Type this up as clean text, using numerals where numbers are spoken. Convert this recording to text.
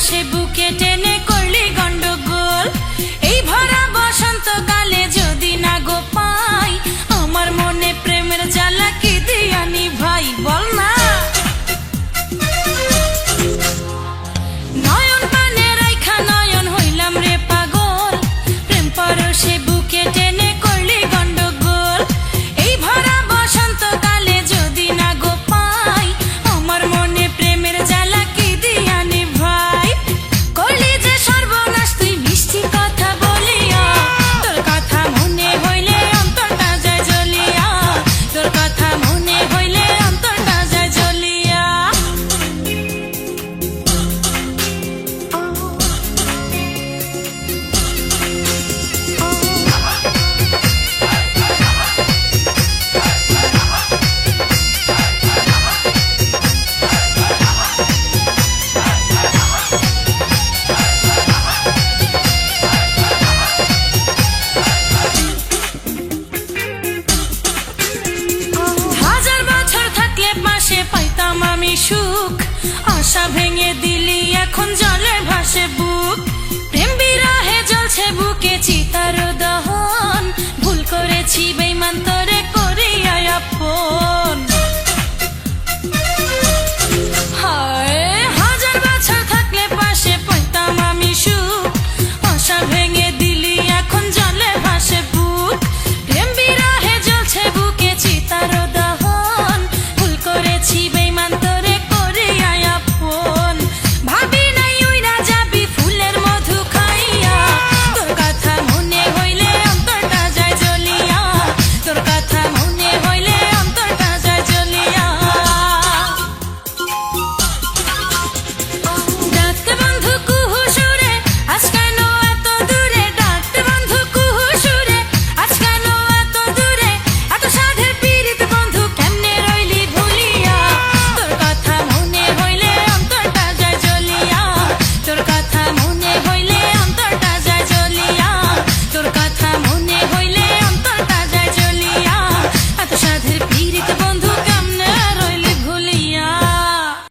সে বুকে টেনে করলি গন্ডগোল। এই ভরা বসন্তকালে যদি না গো পাই, আমার মনে প্রেমের জ্বালা কি দিয়ানি ভাই বল না। নয়ন পানে রাইখা নয়ন হইলাম রে পাগল, প্রেম পরশে বুকে টেনে করলি গন্ডগোল। এই ভরা বসন্তকালে যদি না গো পাই, আমার মনে প্রেমের জ্বালা কি দিয়ানি ভাই। করলি যে সর্বনাশ তুই মিষ্টি কথা বলিয়া, তোর কথা মনে হইলে অন্তরটা যায় জ্বলিয়া, তোর কথা মনে হইলে অন্তরটা যায় জ্বলিয়া। হাজার বছর থাকলে পাশে পাইতাম আমি সুখ, আশা ভেঙে দিলি এখন জলে ভাসে বুক। প্রেম বিরহে জ্বলছে বুকে চিতার দহন, ভুল করেছি।